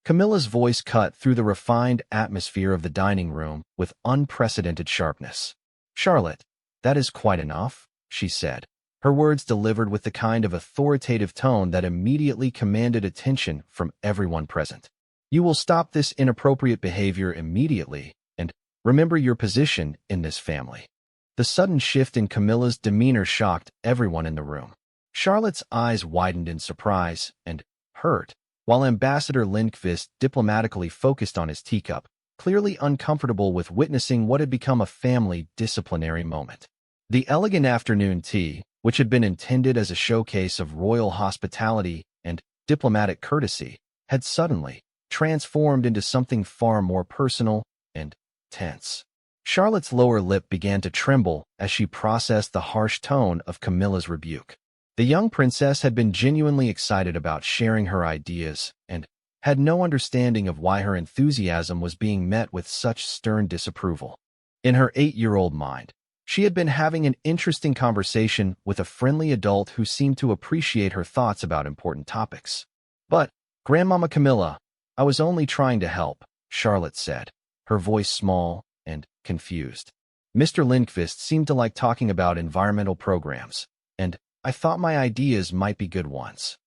Camilla's voice cut through the refined atmosphere of the dining room with unprecedented sharpness. "Charlotte, that is quite enough," she said, her words delivered with the kind of authoritative tone that immediately commanded attention from everyone present. "You will stop this inappropriate behavior immediately, and remember your position in this family." The sudden shift in Camilla's demeanor shocked everyone in the room. Charlotte's eyes widened in surprise and hurt, while Ambassador Lindqvist diplomatically focused on his teacup, clearly uncomfortable with witnessing what had become a family disciplinary moment. The elegant afternoon tea, which had been intended as a showcase of royal hospitality and diplomatic courtesy, had suddenly transformed into something far more personal and tense. Charlotte's lower lip began to tremble as she processed the harsh tone of Camilla's rebuke. The young princess had been genuinely excited about sharing her ideas and had no understanding of why her enthusiasm was being met with such stern disapproval. In her 8-year-old mind, she had been having an interesting conversation with a friendly adult who seemed to appreciate her thoughts about important topics. "But, Grandmama Camilla, I was only trying to help," Charlotte said, her voice small and confused. "Mr. Lindqvist seemed to like talking about environmental programs, and I thought my ideas might be good ones."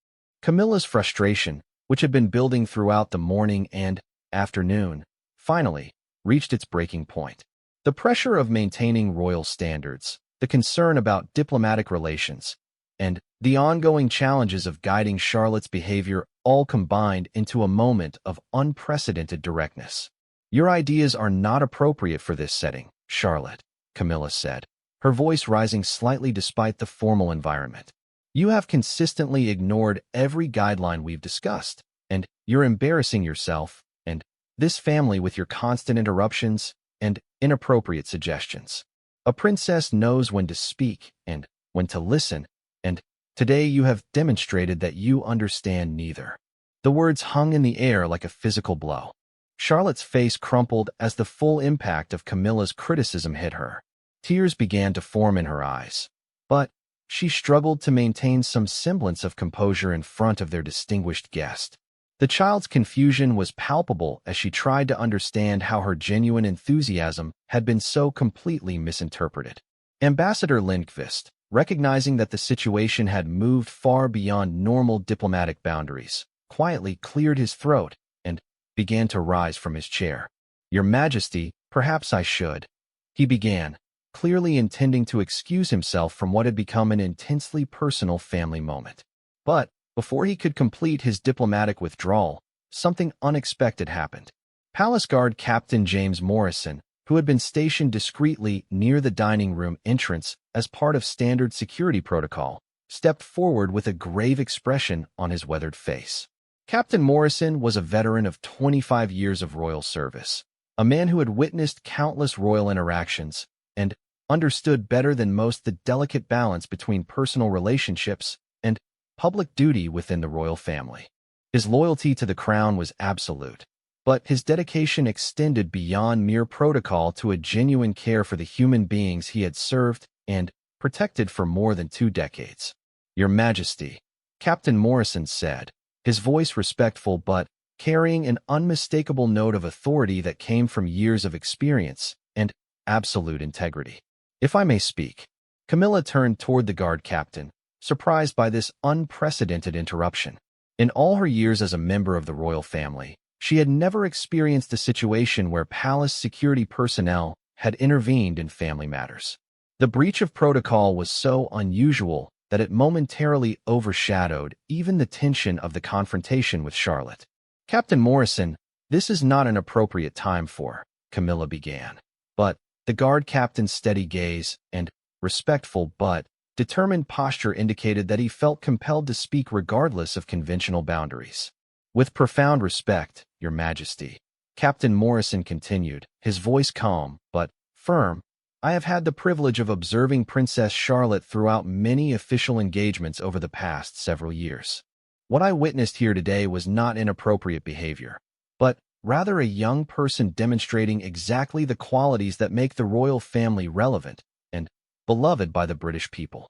Camilla's frustration, which had been building throughout the morning and afternoon, finally reached its breaking point. The pressure of maintaining royal standards, the concern about diplomatic relations, and the ongoing challenges of guiding Charlotte's behavior all combined into a moment of unprecedented directness. "Your ideas are not appropriate for this setting, Charlotte," Camilla said, her voice rising slightly despite the formal environment. "You have consistently ignored every guideline we've discussed, and you're embarrassing yourself and this family with your constant interruptions and inappropriate suggestions. A princess knows when to speak and when to listen, and today you have demonstrated that you understand neither." The words hung in the air like a physical blow. Charlotte's face crumpled as the full impact of Camilla's criticism hit her. Tears began to form in her eyes, but she struggled to maintain some semblance of composure in front of their distinguished guest. The child's confusion was palpable as she tried to understand how her genuine enthusiasm had been so completely misinterpreted. Ambassador Lindqvist, recognizing that the situation had moved far beyond normal diplomatic boundaries, quietly cleared his throat and began to rise from his chair. "Your Majesty, perhaps I should," he began, clearly intending to excuse himself from what had become an intensely personal family moment. But before he could complete his diplomatic withdrawal, something unexpected happened. Palace Guard Captain James Morrison, who had been stationed discreetly near the dining room entrance as part of standard security protocol, stepped forward with a grave expression on his weathered face. Captain Morrison was a veteran of 25 years of royal service, a man who had witnessed countless royal interactions and understood better than most the delicate balance between personal relationships and public duty within the royal family. His loyalty to the crown was absolute, but his dedication extended beyond mere protocol to a genuine care for the human beings he had served and protected for more than 2 decades. "Your Majesty," Captain Morrison said, his voice respectful but carrying an unmistakable note of authority that came from years of experience and absolute integrity. "If I may speak." Camilla turned toward the guard captain, surprised by this unprecedented interruption. In all her years as a member of the royal family, she had never experienced a situation where palace security personnel had intervened in family matters. The breach of protocol was so unusual that it momentarily overshadowed even the tension of the confrontation with Charlotte. "Captain Morrison, this is not an appropriate time for," Camilla began. But the guard captain's steady gaze and respectful but determined posture indicated that he felt compelled to speak regardless of conventional boundaries. "With profound respect, Your Majesty," Captain Morrison continued, his voice calm but firm, "I have had the privilege of observing Princess Charlotte throughout many official engagements over the past several years. What I witnessed here today was not inappropriate behavior, but rather a young person demonstrating exactly the qualities that make the royal family relevant and beloved by the British people."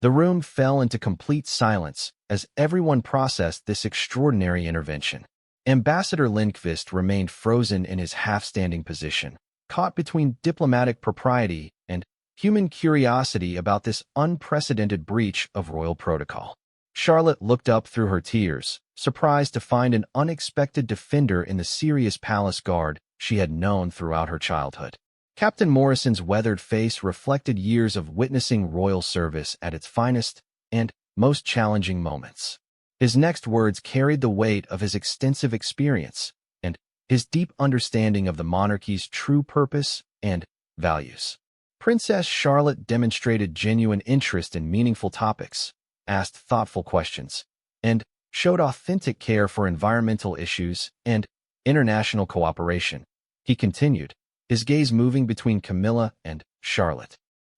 The room fell into complete silence as everyone processed this extraordinary intervention. Ambassador Lindqvist remained frozen in his half-standing position, caught between diplomatic propriety and human curiosity about this unprecedented breach of royal protocol. Charlotte looked up through her tears, surprised to find an unexpected defender in the serious palace guard she had known throughout her childhood. Captain Morrison's weathered face reflected years of witnessing royal service at its finest and most challenging moments. His next words carried the weight of his extensive experience and his deep understanding of the monarchy's true purpose and values. Princess Charlotte demonstrated genuine interest in meaningful topics, asked thoughtful questions, and showed authentic care for environmental issues and international cooperation. He continued, his gaze moving between Camilla and Charlotte.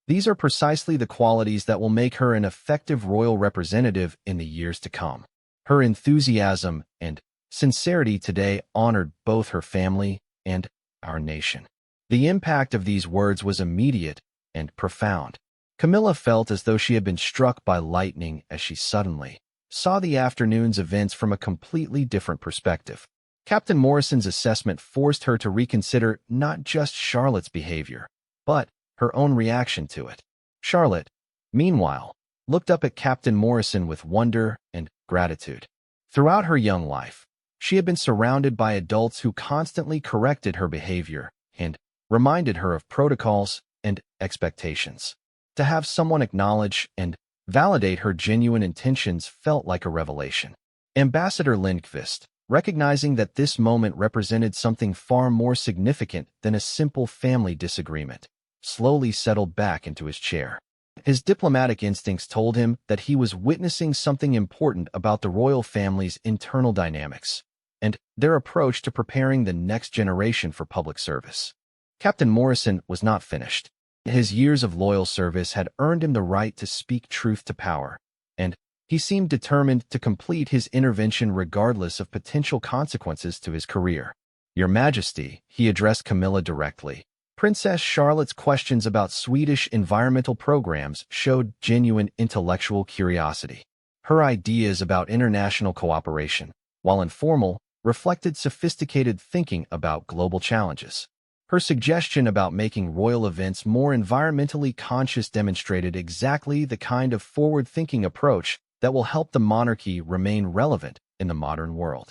These are precisely the qualities that will make her an effective royal representative in the years to come. Her enthusiasm and sincerity today honored both her family and our nation. The impact of these words was immediate and profound. Camilla felt as though she had been struck by lightning as she suddenly saw the afternoon's events from a completely different perspective. Captain Morrison's assessment forced her to reconsider not just Charlotte's behavior, but her own reaction to it. Charlotte, meanwhile, looked up at Captain Morrison with wonder and gratitude. Throughout her young life, she had been surrounded by adults who constantly corrected her behavior and reminded her of protocols and expectations. To have someone acknowledge and validate her genuine intentions felt like a revelation. Ambassador Lindqvist, recognizing that this moment represented something far more significant than a simple family disagreement, slowly settled back into his chair. His diplomatic instincts told him that he was witnessing something important about the royal family's internal dynamics and their approach to preparing the next generation for public service. Captain Morrison was not finished. His years of loyal service had earned him the right to speak truth to power, and he seemed determined to complete his intervention regardless of potential consequences to his career. Your Majesty, he addressed Camilla directly. Princess Charlotte's questions about Swedish environmental programs showed genuine intellectual curiosity. Her ideas about international cooperation, while informal, reflected sophisticated thinking about global challenges. Her suggestion about making royal events more environmentally conscious demonstrated exactly the kind of forward-thinking approach that will help the monarchy remain relevant in the modern world.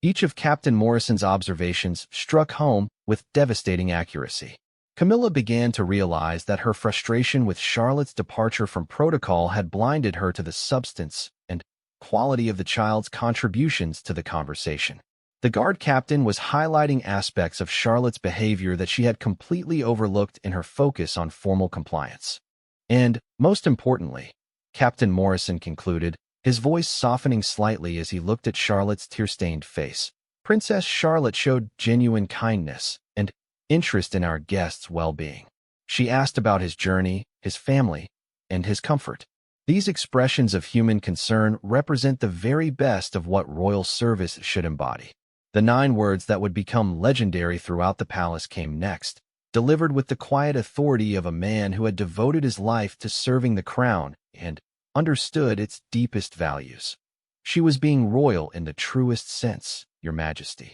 Each of Captain Morrison's observations struck home with devastating accuracy. Camilla began to realize that her frustration with Charlotte's departure from protocol had blinded her to the substance and quality of the child's contributions to the conversation. The guard captain was highlighting aspects of Charlotte's behavior that she had completely overlooked in her focus on formal compliance. And, most importantly, Captain Morrison concluded, his voice softening slightly as he looked at Charlotte's tear-stained face. Princess Charlotte showed genuine kindness and interest in our guest's well-being. She asked about his journey, his family, and his comfort. These expressions of human concern represent the very best of what royal service should embody. The 9 words that would become legendary throughout the palace came next, delivered with the quiet authority of a man who had devoted his life to serving the crown and understood its deepest values. She was being royal in the truest sense, Your Majesty.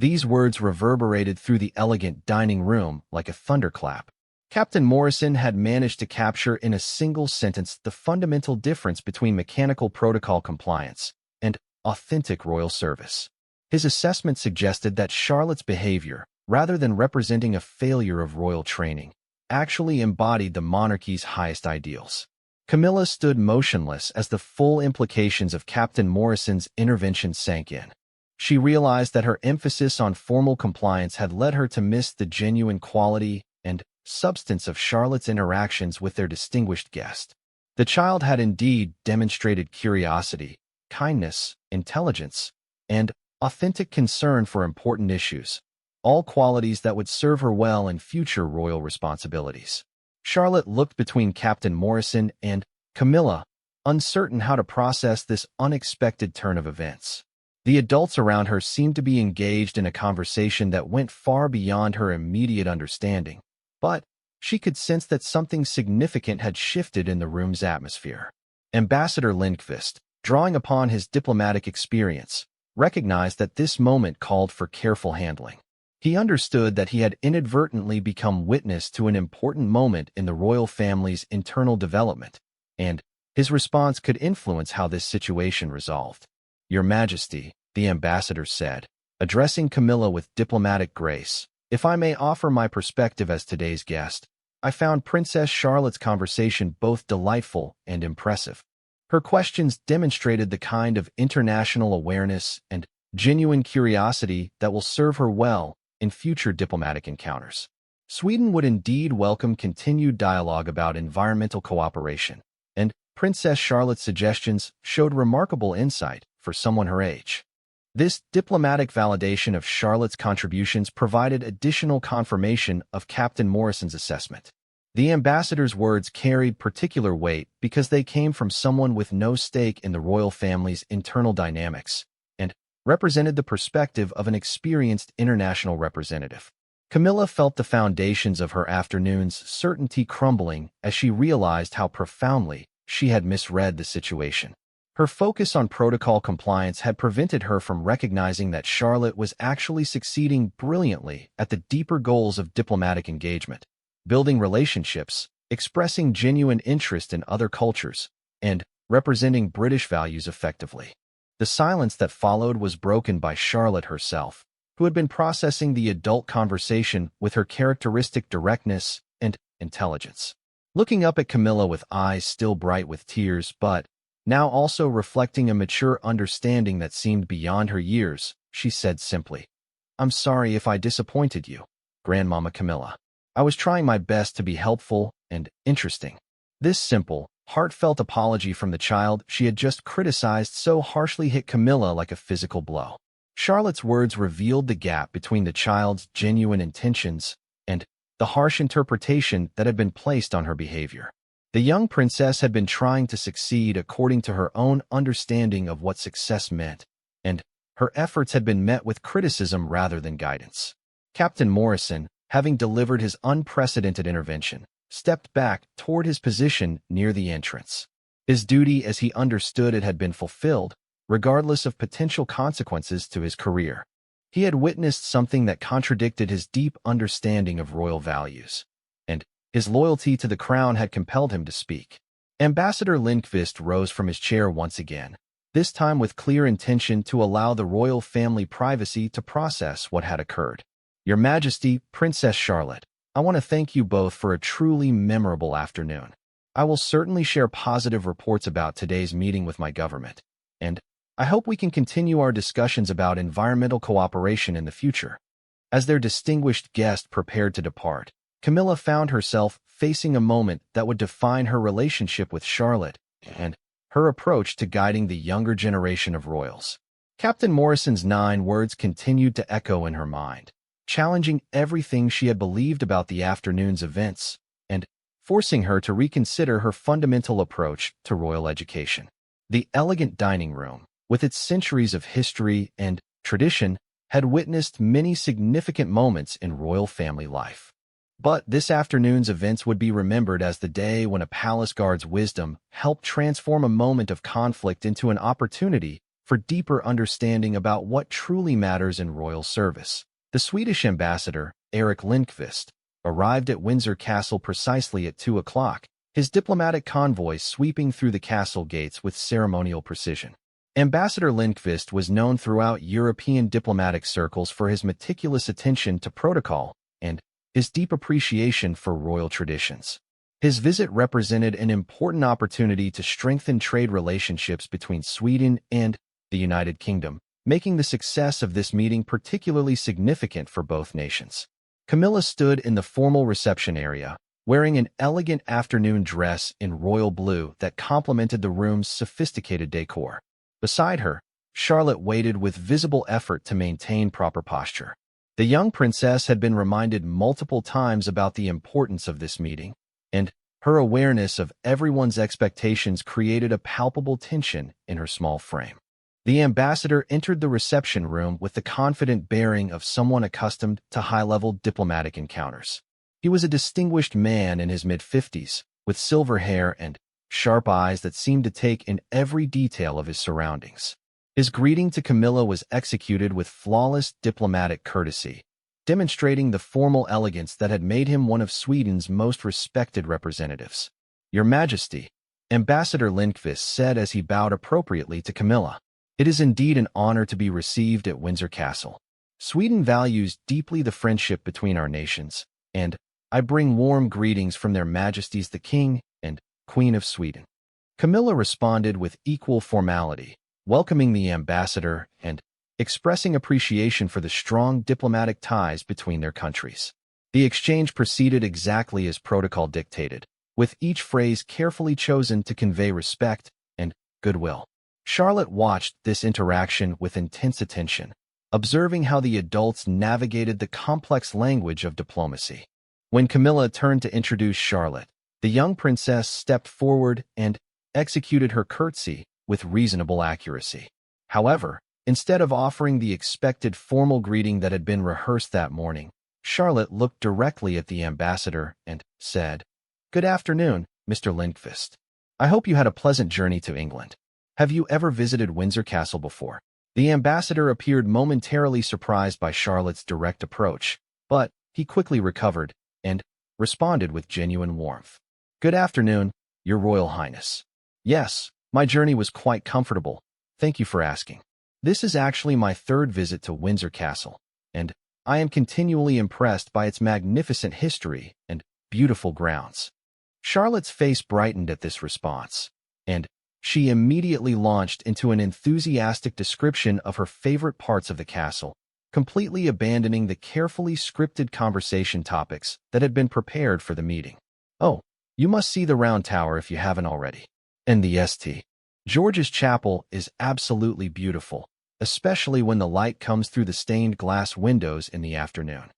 These words reverberated through the elegant dining room like a thunderclap. Captain Morrison had managed to capture in a single sentence the fundamental difference between mechanical protocol compliance and authentic royal service. His assessment suggested that Charlotte's behavior, rather than representing a failure of royal training, actually embodied the monarchy's highest ideals. Camilla stood motionless as the full implications of Captain Morrison's intervention sank in. She realized that her emphasis on formal compliance had led her to miss the genuine quality and substance of Charlotte's interactions with their distinguished guest. The child had indeed demonstrated curiosity, kindness, intelligence, and authentic concern for important issues, all qualities that would serve her well in future royal responsibilities. Charlotte looked between Captain Morrison and Camilla, uncertain how to process this unexpected turn of events. The adults around her seemed to be engaged in a conversation that went far beyond her immediate understanding, but she could sense that something significant had shifted in the room's atmosphere. Ambassador Lindqvist, drawing upon his diplomatic experience, recognized that this moment called for careful handling. He understood that he had inadvertently become witness to an important moment in the royal family's internal development, and his response could influence how this situation resolved. "Your Majesty," the ambassador said, addressing Camilla with diplomatic grace, "if I may offer my perspective as today's guest, I found Princess Charlotte's conversation both delightful and impressive. Her questions demonstrated the kind of international awareness and genuine curiosity that will serve her well in future diplomatic encounters. Sweden would indeed welcome continued dialogue about environmental cooperation, and Princess Charlotte's suggestions showed remarkable insight for someone her age." This diplomatic validation of Charlotte's contributions provided additional confirmation of Captain Morrison's assessment. The ambassador's words carried particular weight because they came from someone with no stake in the royal family's internal dynamics and represented the perspective of an experienced international representative. Camilla felt the foundations of her afternoon's certainty crumbling as she realized how profoundly she had misread the situation. Her focus on protocol compliance had prevented her from recognizing that Charlotte was actually succeeding brilliantly at the deeper goals of diplomatic engagement, building relationships, expressing genuine interest in other cultures, and representing British values effectively. The silence that followed was broken by Charlotte herself, who had been processing the adult conversation with her characteristic directness and intelligence. Looking up at Camilla with eyes still bright with tears, but now also reflecting a mature understanding that seemed beyond her years, she said simply, "I'm sorry if I disappointed you, Grandmama Camilla. I was trying my best to be helpful and interesting." This simple, heartfelt apology from the child she had just criticized so harshly hit Camilla like a physical blow. Charlotte's words revealed the gap between the child's genuine intentions and the harsh interpretation that had been placed on her behavior. The young princess had been trying to succeed according to her own understanding of what success meant, and her efforts had been met with criticism rather than guidance. Captain Morrison, having delivered his unprecedented intervention, stepped back toward his position near the entrance. His duty as he understood it had been fulfilled, regardless of potential consequences to his career. He had witnessed something that contradicted his deep understanding of royal values, and his loyalty to the crown had compelled him to speak. Ambassador Lindqvist rose from his chair once again, this time with clear intention to allow the royal family privacy to process what had occurred. "Your Majesty, Princess Charlotte, I want to thank you both for a truly memorable afternoon. I will certainly share positive reports about today's meeting with my government, and I hope we can continue our discussions about environmental cooperation in the future." As their distinguished guest prepared to depart, Camilla found herself facing a moment that would define her relationship with Charlotte and her approach to guiding the younger generation of royals. Captain Morrison's 9 words continued to echo in her mind, challenging everything she had believed about the afternoon's events and forcing her to reconsider her fundamental approach to royal education. The elegant dining room, with its centuries of history and tradition, had witnessed many significant moments in royal family life. But this afternoon's events would be remembered as the day when a palace guard's wisdom helped transform a moment of conflict into an opportunity for deeper understanding about what truly matters in royal service. The Swedish ambassador, Erik Lindqvist, arrived at Windsor Castle precisely at 2 o'clock, his diplomatic convoy sweeping through the castle gates with ceremonial precision. Ambassador Lindqvist was known throughout European diplomatic circles for his meticulous attention to protocol and his deep appreciation for royal traditions. His visit represented an important opportunity to strengthen trade relationships between Sweden and the United Kingdom, making the success of this meeting particularly significant for both nations. Camilla stood in the formal reception area, wearing an elegant afternoon dress in royal blue that complemented the room's sophisticated decor. Beside her, Charlotte waited with visible effort to maintain proper posture. The young princess had been reminded multiple times about the importance of this meeting, and her awareness of everyone's expectations created a palpable tension in her small frame. The ambassador entered the reception room with the confident bearing of someone accustomed to high-level diplomatic encounters. He was a distinguished man in his mid-50s, with silver hair and sharp eyes that seemed to take in every detail of his surroundings. His greeting to Camilla was executed with flawless diplomatic courtesy, demonstrating the formal elegance that had made him one of Sweden's most respected representatives. "Your Majesty," Ambassador Lindqvist said as he bowed appropriately to Camilla. "It is indeed an honor to be received at Windsor Castle. Sweden values deeply the friendship between our nations, and I bring warm greetings from their Majesties the King and Queen of Sweden." Camilla responded with equal formality, welcoming the ambassador and expressing appreciation for the strong diplomatic ties between their countries. The exchange proceeded exactly as protocol dictated, with each phrase carefully chosen to convey respect and goodwill. Charlotte watched this interaction with intense attention, observing how the adults navigated the complex language of diplomacy. When Camilla turned to introduce Charlotte, the young princess stepped forward and executed her curtsy with reasonable accuracy. However, instead of offering the expected formal greeting that had been rehearsed that morning, Charlotte looked directly at the ambassador and said, "Good afternoon, Mr. Lindqvist. I hope you had a pleasant journey to England. Have you ever visited Windsor Castle before?" The ambassador appeared momentarily surprised by Charlotte's direct approach, but he quickly recovered and responded with genuine warmth. "Good afternoon, Your Royal Highness. Yes, my journey was quite comfortable. Thank you for asking. This is actually my third visit to Windsor Castle, and I am continually impressed by its magnificent history and beautiful grounds." Charlotte's face brightened at this response, and she immediately launched into an enthusiastic description of her favorite parts of the castle, completely abandoning the carefully scripted conversation topics that had been prepared for the meeting. "Oh, you must see the Round Tower if you haven't already. And the St. George's Chapel is absolutely beautiful, especially when the light comes through the stained glass windows in the afternoon."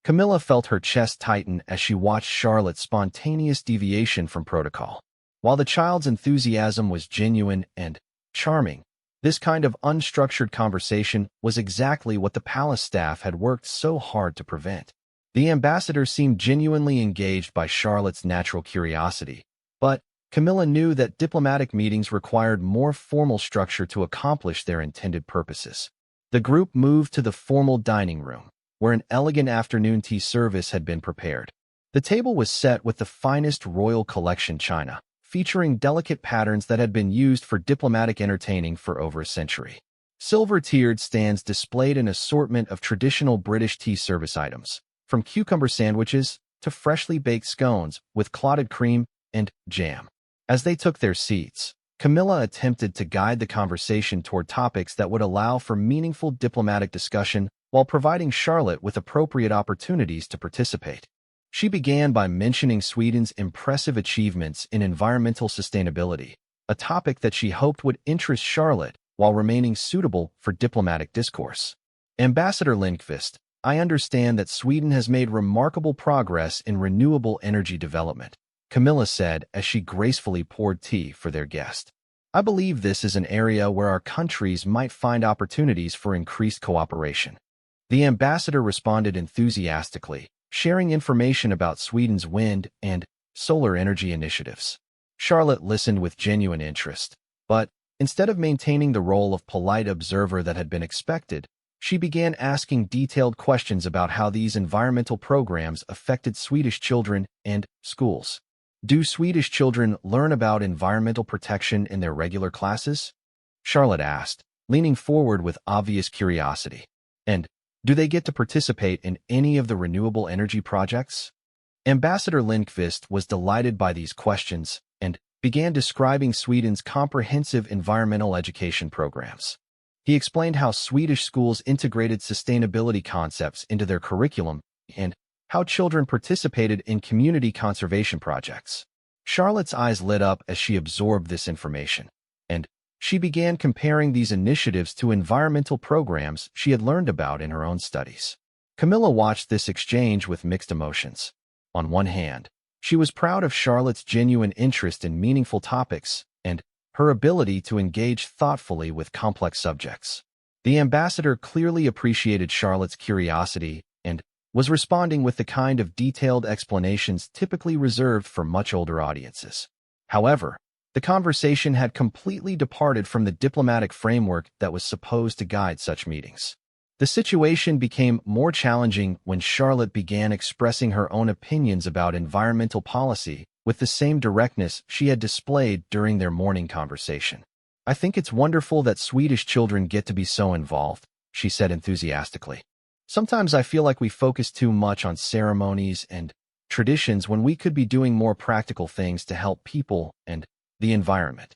Camilla felt her chest tighten as she watched Charlotte's spontaneous deviation from protocol. While the child's enthusiasm was genuine and charming, this kind of unstructured conversation was exactly what the palace staff had worked so hard to prevent. The ambassador seemed genuinely engaged by Charlotte's natural curiosity, but Camilla knew that diplomatic meetings required more formal structure to accomplish their intended purposes. The group moved to the formal dining room, where an elegant afternoon tea service had been prepared. The table was set with the finest royal collection china, featuring delicate patterns that had been used for diplomatic entertaining for over a century. Silver-tiered stands displayed an assortment of traditional British tea service items, from cucumber sandwiches to freshly baked scones with clotted cream and jam. As they took their seats, Camilla attempted to guide the conversation toward topics that would allow for meaningful diplomatic discussion while providing Charlotte with appropriate opportunities to participate. She began by mentioning Sweden's impressive achievements in environmental sustainability, a topic that she hoped would interest Charlotte while remaining suitable for diplomatic discourse. "Ambassador Lindqvist, I understand that Sweden has made remarkable progress in renewable energy development," Camilla said as she gracefully poured tea for their guest. "I believe this is an area where our countries might find opportunities for increased cooperation." The ambassador responded enthusiastically, sharing information about Sweden's wind and solar energy initiatives. Charlotte listened with genuine interest, but instead of maintaining the role of polite observer that had been expected, she began asking detailed questions about how these environmental programs affected Swedish children and schools. "Do Swedish children learn about environmental protection in their regular classes?" Charlotte asked, leaning forward with obvious curiosity. "And do they get to participate in any of the renewable energy projects?" Ambassador Lindqvist was delighted by these questions and began describing Sweden's comprehensive environmental education programs. He explained how Swedish schools integrated sustainability concepts into their curriculum and how children participated in community conservation projects. Charlotte's eyes lit up as she absorbed this information, and she began comparing these initiatives to environmental programs she had learned about in her own studies. Camilla watched this exchange with mixed emotions. On one hand, she was proud of Charlotte's genuine interest in meaningful topics and her ability to engage thoughtfully with complex subjects. The ambassador clearly appreciated Charlotte's curiosity and was responding with the kind of detailed explanations typically reserved for much older audiences. However, The conversation had completely departed from the diplomatic framework that was supposed to guide such meetings. The situation became more challenging when Charlotte began expressing her own opinions about environmental policy with the same directness she had displayed during their morning conversation. "I think it's wonderful that Swedish children get to be so involved," she said enthusiastically. "Sometimes I feel like we focus too much on ceremonies and traditions when we could be doing more practical things to help people and the environment."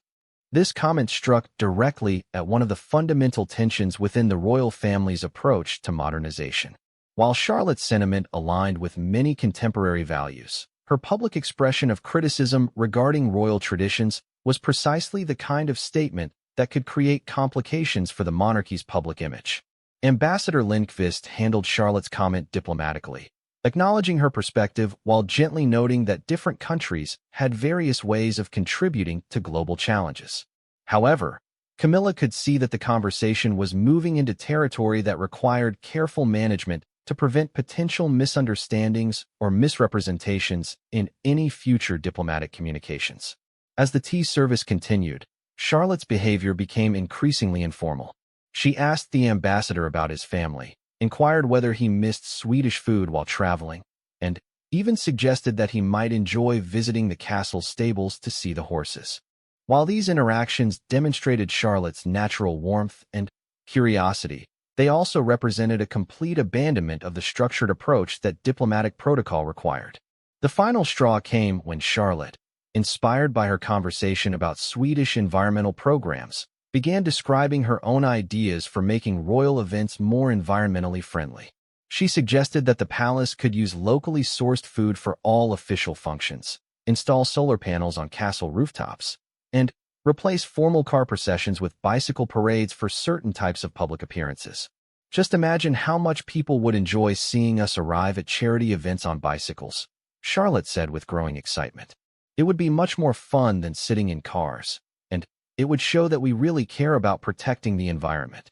This comment struck directly at one of the fundamental tensions within the royal family's approach to modernization. While Charlotte's sentiment aligned with many contemporary values, her public expression of criticism regarding royal traditions was precisely the kind of statement that could create complications for the monarchy's public image. Ambassador Lindqvist handled Charlotte's comment diplomatically, acknowledging her perspective while gently noting that different countries had various ways of contributing to global challenges. However, Camilla could see that the conversation was moving into territory that required careful management to prevent potential misunderstandings or misrepresentations in any future diplomatic communications. As the tea service continued, Charlotte's behavior became increasingly informal. She asked the ambassador about his family, inquired whether he missed Swedish food while traveling, and even suggested that he might enjoy visiting the castle's stables to see the horses. While these interactions demonstrated Charlotte's natural warmth and curiosity, they also represented a complete abandonment of the structured approach that diplomatic protocol required. The final straw came when Charlotte, inspired by her conversation about Swedish environmental programs, began describing her own ideas for making royal events more environmentally friendly. She suggested that the palace could use locally sourced food for all official functions, install solar panels on castle rooftops, and replace formal car processions with bicycle parades for certain types of public appearances. "Just imagine how much people would enjoy seeing us arrive at charity events on bicycles," Charlotte said with growing excitement. "It would be much more fun than sitting in cars, and it would show that we really care about protecting the environment."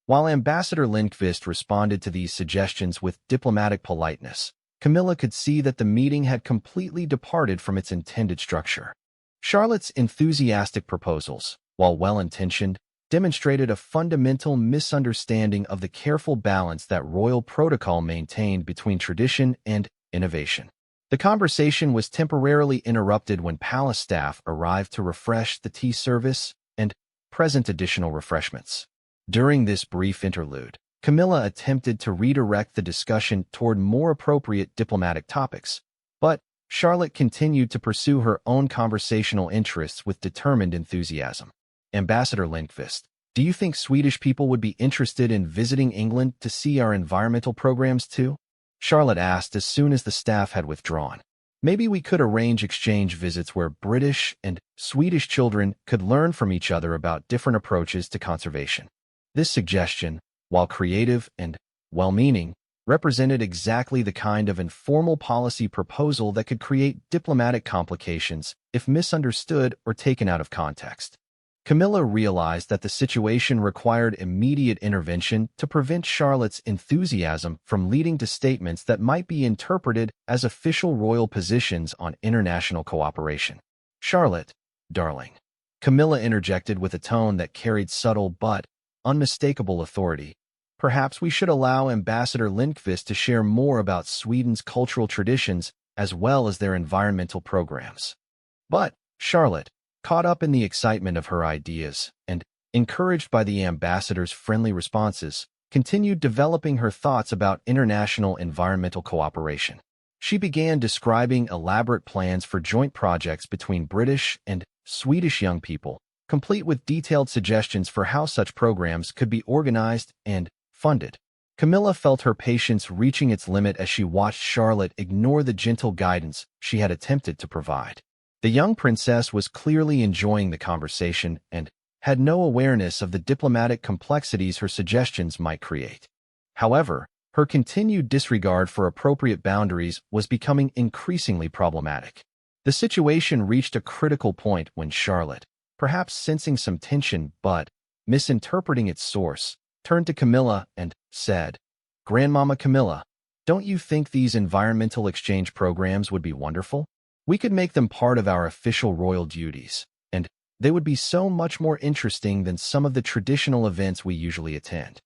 While Ambassador Lindqvist responded to these suggestions with diplomatic politeness, Camilla could see that the meeting had completely departed from its intended structure. Charlotte's enthusiastic proposals, while well-intentioned, demonstrated a fundamental misunderstanding of the careful balance that royal protocol maintained between tradition and innovation. The conversation was temporarily interrupted when palace staff arrived to refresh the tea service and present additional refreshments. During this brief interlude, Camilla attempted to redirect the discussion toward more appropriate diplomatic topics, but Charlotte continued to pursue her own conversational interests with determined enthusiasm. "Ambassador Lindqvist, do you think Swedish people would be interested in visiting England to see our environmental programs too?" Charlotte asked as soon as the staff had withdrawn. "Maybe we could arrange exchange visits where British and Swedish children could learn from each other about different approaches to conservation." This suggestion, while creative and well-meaning, represented exactly the kind of informal policy proposal that could create diplomatic complications if misunderstood or taken out of context. Camilla realized that the situation required immediate intervention to prevent Charlotte's enthusiasm from leading to statements that might be interpreted as official royal positions on international cooperation. "Charlotte, darling," Camilla interjected with a tone that carried subtle but unmistakable authority, "perhaps we should allow Ambassador Lindqvist to share more about Sweden's cultural traditions as well as their environmental programs." But Charlotte, caught up in the excitement of her ideas and encouraged by the ambassador's friendly responses, continued developing her thoughts about international environmental cooperation. She began describing elaborate plans for joint projects between British and Swedish young people, complete with detailed suggestions for how such programs could be organized and funded. Camilla felt her patience reaching its limit as she watched Charlotte ignore the gentle guidance she had attempted to provide. The young princess was clearly enjoying the conversation and had no awareness of the diplomatic complexities her suggestions might create. However, her continued disregard for appropriate boundaries was becoming increasingly problematic. The situation reached a critical point when Charlotte, perhaps sensing some tension but misinterpreting its source, turned to Camilla and said, "Grandmama Camilla, don't you think these environmental exchange programs would be wonderful? We could make them part of our official royal duties, and they would be so much more interesting than some of the traditional events we usually attend.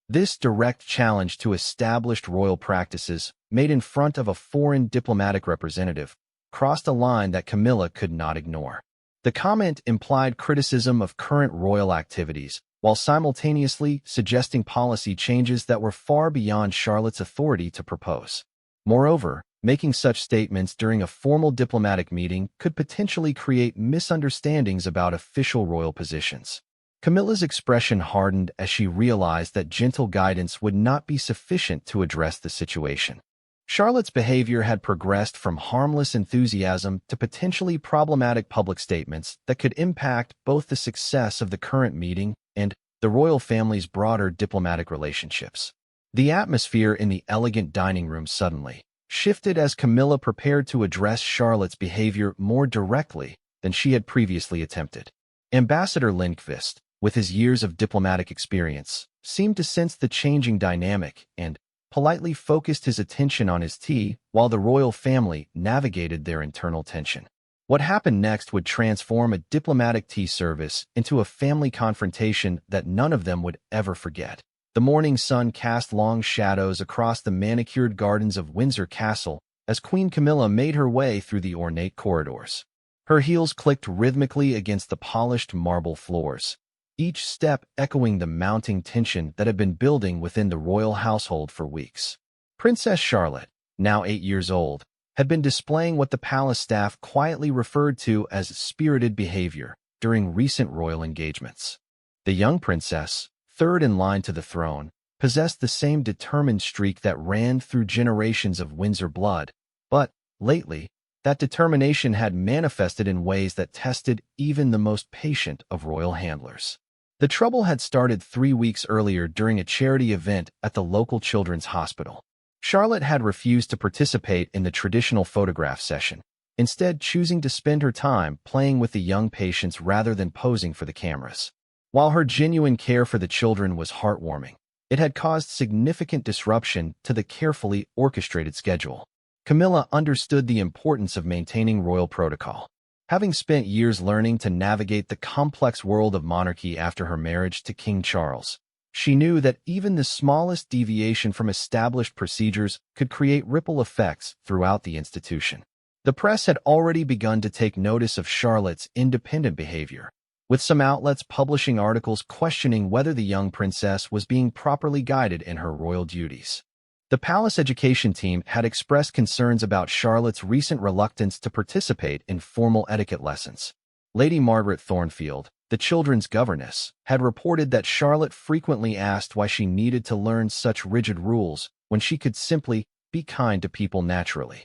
This direct challenge to established royal practices, made in front of a foreign diplomatic representative, crossed a line that Camilla could not ignore. The comment implied criticism of current royal activities, while simultaneously suggesting policy changes that were far beyond Charlotte's authority to propose. Moreover, making such statements during a formal diplomatic meeting could potentially create misunderstandings about official royal positions. Camilla's expression hardened as she realized that gentle guidance would not be sufficient to address the situation. Charlotte's behavior had progressed from harmless enthusiasm to potentially problematic public statements that could impact both the success of the current meeting and the royal family's broader diplomatic relationships. The atmosphere in the elegant dining room suddenly shifted as Camilla prepared to address Charlotte's behavior more directly than she had previously attempted. Ambassador Lindqvist, with his years of diplomatic experience, seemed to sense the changing dynamic and politely focused his attention on his tea while the royal family navigated their internal tension. What happened next would transform a diplomatic tea service into a family confrontation that none of them would ever forget. The morning sun cast long shadows across the manicured gardens of Windsor Castle as Queen Camilla made her way through the ornate corridors. Her heels clicked rhythmically against the polished marble floors, each step echoing the mounting tension that had been building within the royal household for weeks. Princess Charlotte, now 8 years old, had been displaying what the palace staff quietly referred to as spirited behavior during recent royal engagements. The young princess, third in line to the throne, possessed the same determined streak that ran through generations of Windsor blood, but, lately, that determination had manifested in ways that tested even the most patient of royal handlers. The trouble had started 3 weeks earlier during a charity event at the local children's hospital. Charlotte had refused to participate in the traditional photograph session, instead choosing to spend her time playing with the young patients rather than posing for the cameras. While her genuine care for the children was heartwarming, it had caused significant disruption to the carefully orchestrated schedule. Camilla understood the importance of maintaining royal protocol. Having spent years learning to navigate the complex world of monarchy after her marriage to King Charles, she knew that even the smallest deviation from established procedures could create ripple effects throughout the institution. The press had already begun to take notice of Charlotte's independent behavior, with some outlets publishing articles questioning whether the young princess was being properly guided in her royal duties. The palace education team had expressed concerns about Charlotte's recent reluctance to participate in formal etiquette lessons. Lady Margaret Thornfield, the children's governess, had reported that Charlotte frequently asked why she needed to learn such rigid rules when she could simply be kind to people naturally.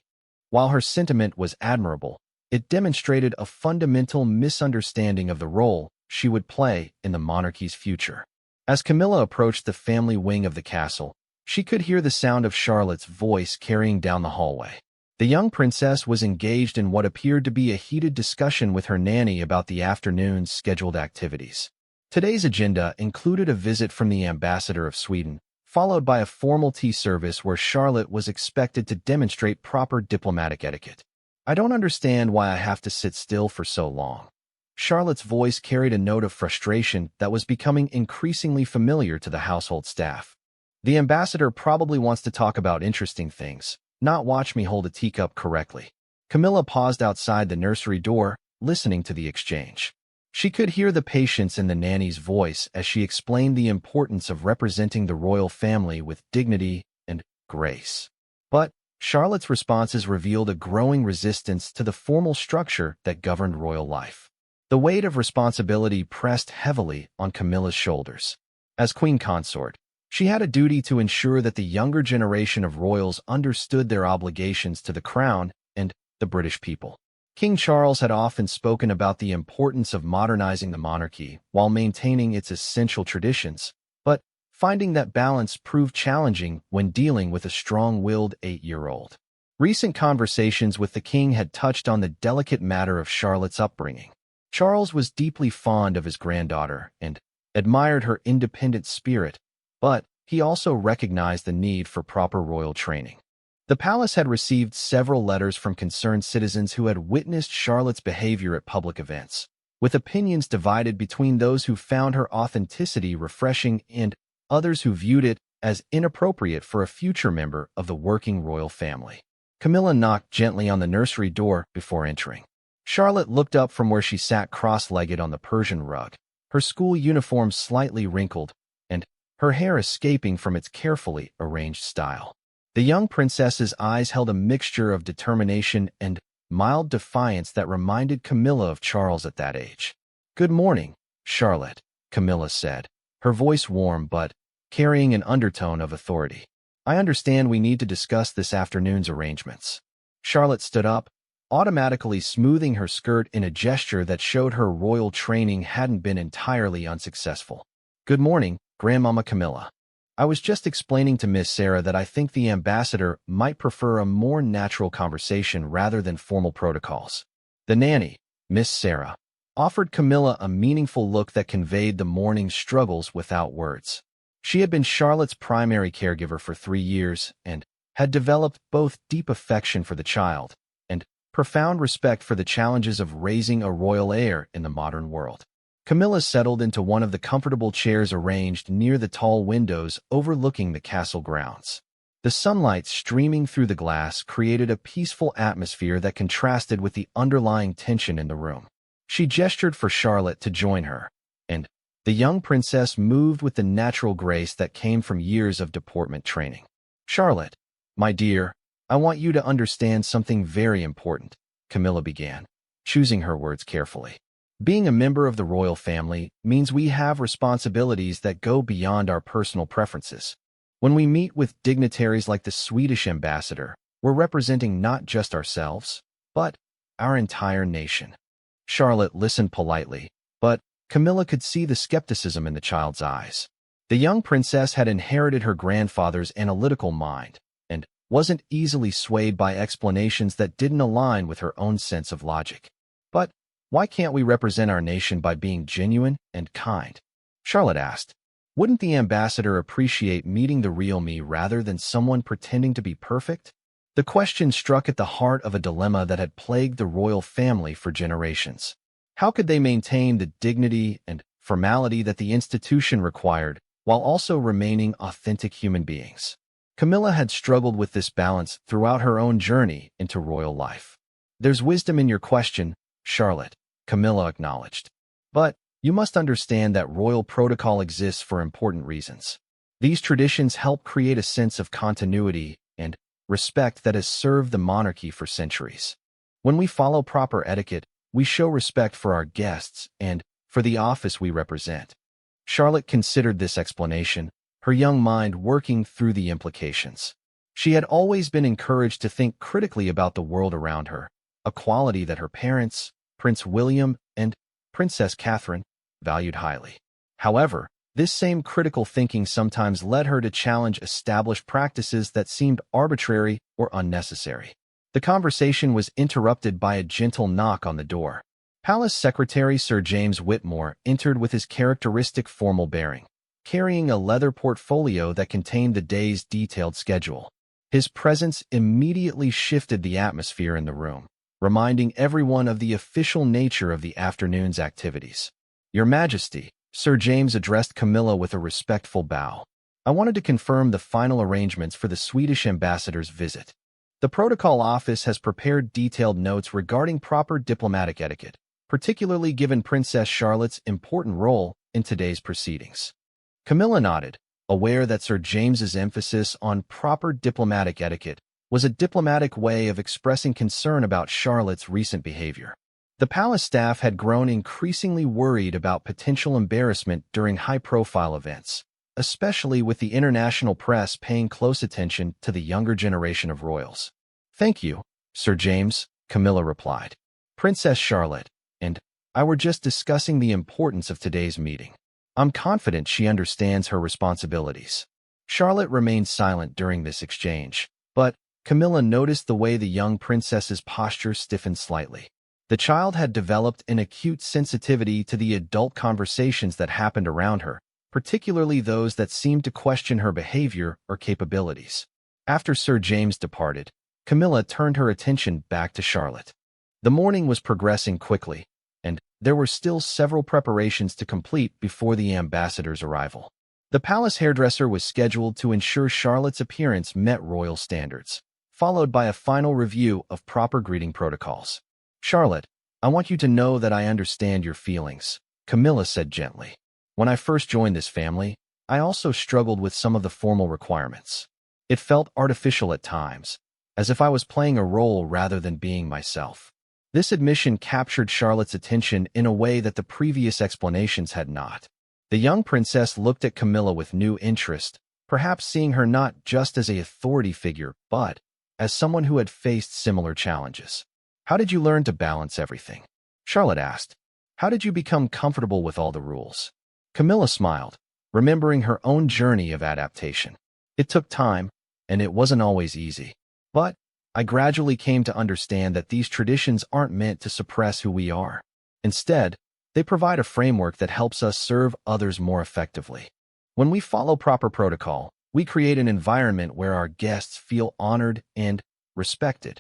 While her sentiment was admirable, it demonstrated a fundamental misunderstanding of the role she would play in the monarchy's future. As Camilla approached the family wing of the castle, she could hear the sound of Charlotte's voice carrying down the hallway. The young princess was engaged in what appeared to be a heated discussion with her nanny about the afternoon's scheduled activities. Today's agenda included a visit from the ambassador of Sweden, followed by a formal tea service where Charlotte was expected to demonstrate proper diplomatic etiquette. "I don't understand why I have to sit still for so long." Charlotte's voice carried a note of frustration that was becoming increasingly familiar to the household staff. "The ambassador probably wants to talk about interesting things, not watch me hold a teacup correctly." Camilla paused outside the nursery door, listening to the exchange. She could hear the patience in the nanny's voice as she explained the importance of representing the royal family with dignity and grace. But Charlotte's responses revealed a growing resistance to the formal structure that governed royal life. The weight of responsibility pressed heavily on Camilla's shoulders. As queen consort, she had a duty to ensure that the younger generation of royals understood their obligations to the crown and the British people. King Charles had often spoken about the importance of modernizing the monarchy while maintaining its essential traditions, but finding that balance proved challenging when dealing with a strong-willed 8-year-old. Recent conversations with the king had touched on the delicate matter of Charlotte's upbringing. Charles was deeply fond of his granddaughter and admired her independent spirit, but he also recognized the need for proper royal training. The palace had received several letters from concerned citizens who had witnessed Charlotte's behavior at public events. with opinions divided between those who found her authenticity refreshing and others who viewed it as inappropriate for a future member of the working royal family. Camilla knocked gently on the nursery door before entering. Charlotte looked up from where she sat cross-legged on the Persian rug, her school uniform slightly wrinkled, and her hair escaping from its carefully arranged style. The young princess's eyes held a mixture of determination and mild defiance that reminded Camilla of Charles at that age. "Good morning, Charlotte," Camilla said, her voice warm but carrying an undertone of authority. "I understand we need to discuss this afternoon's arrangements." Charlotte stood up, automatically smoothing her skirt in a gesture that showed her royal training hadn't been entirely unsuccessful. "Good morning, Grandmama Camilla. I was just explaining to Miss Sarah that I think the ambassador might prefer a more natural conversation rather than formal protocols." The nanny, Miss Sarah, offered Camilla a meaningful look that conveyed the morning's struggles without words. She had been Charlotte's primary caregiver for 3 years and had developed both deep affection for the child and profound respect for the challenges of raising a royal heir in the modern world. Camilla settled into one of the comfortable chairs arranged near the tall windows overlooking the castle grounds. The sunlight streaming through the glass created a peaceful atmosphere that contrasted with the underlying tension in the room. She gestured for Charlotte to join her, and the young princess moved with the natural grace that came from years of deportment training. "Charlotte, my dear, I want you to understand something very important," Camilla began, choosing her words carefully. "Being a member of the royal family means we have responsibilities that go beyond our personal preferences. When we meet with dignitaries like the Swedish ambassador, we're representing not just ourselves, but our entire nation." Charlotte listened politely, but Camilla could see the skepticism in the child's eyes. The young princess had inherited her grandfather's analytical mind and wasn't easily swayed by explanations that didn't align with her own sense of logic. "But why can't we represent our nation by being genuine and kind?" Charlotte asked. "Wouldn't the ambassador appreciate meeting the real me rather than someone pretending to be perfect?" The question struck at the heart of a dilemma that had plagued the royal family for generations. How could they maintain the dignity and formality that the institution required while also remaining authentic human beings? Camilla had struggled with this balance throughout her own journey into royal life. "There's wisdom in your question, Charlotte," Camilla acknowledged. "But you must understand that royal protocol exists for important reasons. These traditions help create a sense of continuity and respect that has served the monarchy for centuries. When we follow proper etiquette, we show respect for our guests and for the office we represent." Charlotte considered this explanation, her young mind working through the implications. She had always been encouraged to think critically about the world around her, a quality that her parents, Prince William and Princess Catherine, valued highly. However, this same critical thinking sometimes led her to challenge established practices that seemed arbitrary or unnecessary. The conversation was interrupted by a gentle knock on the door. Palace Secretary Sir James Whitmore entered with his characteristic formal bearing, carrying a leather portfolio that contained the day's detailed schedule. His presence immediately shifted the atmosphere in the room, reminding everyone of the official nature of the afternoon's activities. "Your Majesty," Sir James addressed Camilla with a respectful bow. "I wanted to confirm the final arrangements for the Swedish ambassador's visit. The Protocol Office has prepared detailed notes regarding proper diplomatic etiquette, particularly given Princess Charlotte's important role in today's proceedings." Camilla nodded, aware that Sir James's emphasis on proper diplomatic etiquette was a diplomatic way of expressing concern about Charlotte's recent behavior. The palace staff had grown increasingly worried about potential embarrassment during high-profile events, especially with the international press paying close attention to the younger generation of royals. "Thank you, Sir James," Camilla replied. "Princess Charlotte and I were just discussing the importance of today's meeting. I'm confident she understands her responsibilities." Charlotte remained silent during this exchange, but Camilla noticed the way the young princess's posture stiffened slightly. The child had developed an acute sensitivity to the adult conversations that happened around her, particularly those that seemed to question her behavior or capabilities. After Sir James departed, Camilla turned her attention back to Charlotte. The morning was progressing quickly, and there were still several preparations to complete before the ambassador's arrival. The palace hairdresser was scheduled to ensure Charlotte's appearance met royal standards, followed by a final review of proper greeting protocols. "Charlotte, I want you to know that I understand your feelings," Camilla said gently. "When I first joined this family, I also struggled with some of the formal requirements. It felt artificial at times, as if I was playing a role rather than being myself." This admission captured Charlotte's attention in a way that the previous explanations had not. The young princess looked at Camilla with new interest, perhaps seeing her not just as an authority figure, but as someone who had faced similar challenges. "How did you learn to balance everything?" Charlotte asked. "How did you become comfortable with all the rules?" Camilla smiled, remembering her own journey of adaptation. "It took time, and it wasn't always easy. But I gradually came to understand that these traditions aren't meant to suppress who we are. Instead, they provide a framework that helps us serve others more effectively. When we follow proper protocol, we create an environment where our guests feel honored and respected."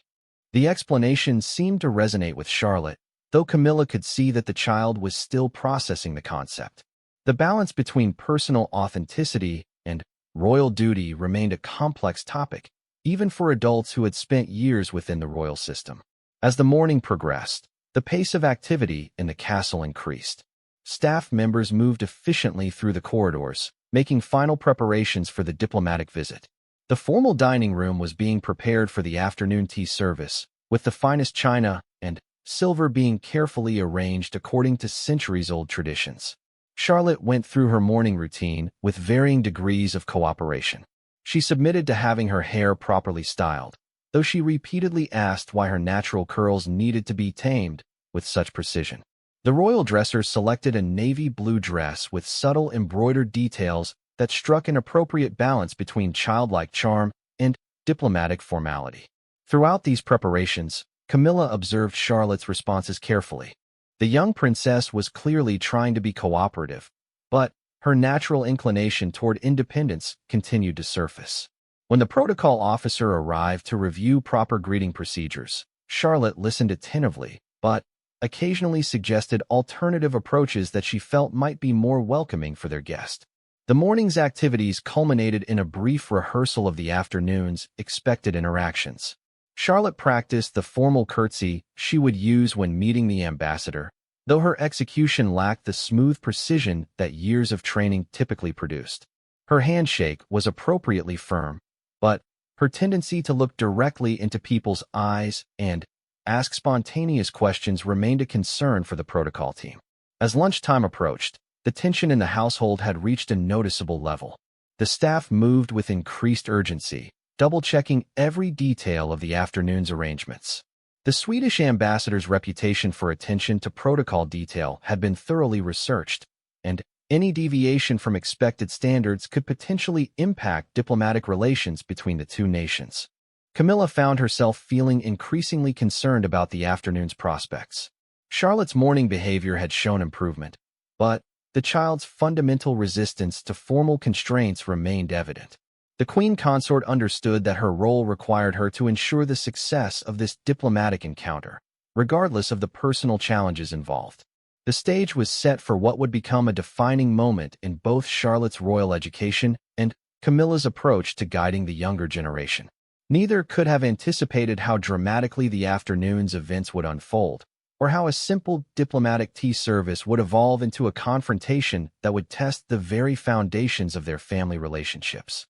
The explanation seemed to resonate with Charlotte, though Camilla could see that the child was still processing the concept. The balance between personal authenticity and royal duty remained a complex topic, even for adults who had spent years within the royal system. As the morning progressed, the pace of activity in the castle increased. Staff members moved efficiently through the corridors, making final preparations for the diplomatic visit. The formal dining room was being prepared for the afternoon tea service, with the finest china and silver being carefully arranged according to centuries-old traditions. Charlotte went through her morning routine with varying degrees of cooperation. She submitted to having her hair properly styled, though she repeatedly asked why her natural curls needed to be tamed with such precision. The royal dresser selected a navy blue dress with subtle embroidered details that struck an appropriate balance between childlike charm and diplomatic formality. Throughout these preparations, Camilla observed Charlotte's responses carefully. The young princess was clearly trying to be cooperative, but her natural inclination toward independence continued to surface. When the protocol officer arrived to review proper greeting procedures, Charlotte listened attentively, but occasionally suggested alternative approaches that she felt might be more welcoming for their guest. The morning's activities culminated in a brief rehearsal of the afternoon's expected interactions. Charlotte practiced the formal curtsy she would use when meeting the ambassador, though her execution lacked the smooth precision that years of training typically produced. Her handshake was appropriately firm, but her tendency to look directly into people's eyes and ask spontaneous questions remained a concern for the protocol team. As lunchtime approached, the tension in the household had reached a noticeable level. The staff moved with increased urgency, double-checking every detail of the afternoon's arrangements. The Swedish ambassador's reputation for attention to protocol detail had been thoroughly researched, and any deviation from expected standards could potentially impact diplomatic relations between the two nations. Camilla found herself feeling increasingly concerned about the afternoon's prospects. Charlotte's morning behavior had shown improvement, but the child's fundamental resistance to formal constraints remained evident. The queen consort understood that her role required her to ensure the success of this diplomatic encounter, regardless of the personal challenges involved. The stage was set for what would become a defining moment in both Charlotte's royal education and Camilla's approach to guiding the younger generation. Neither could have anticipated how dramatically the afternoon's events would unfold, or how a simple diplomatic tea service would evolve into a confrontation that would test the very foundations of their family relationships.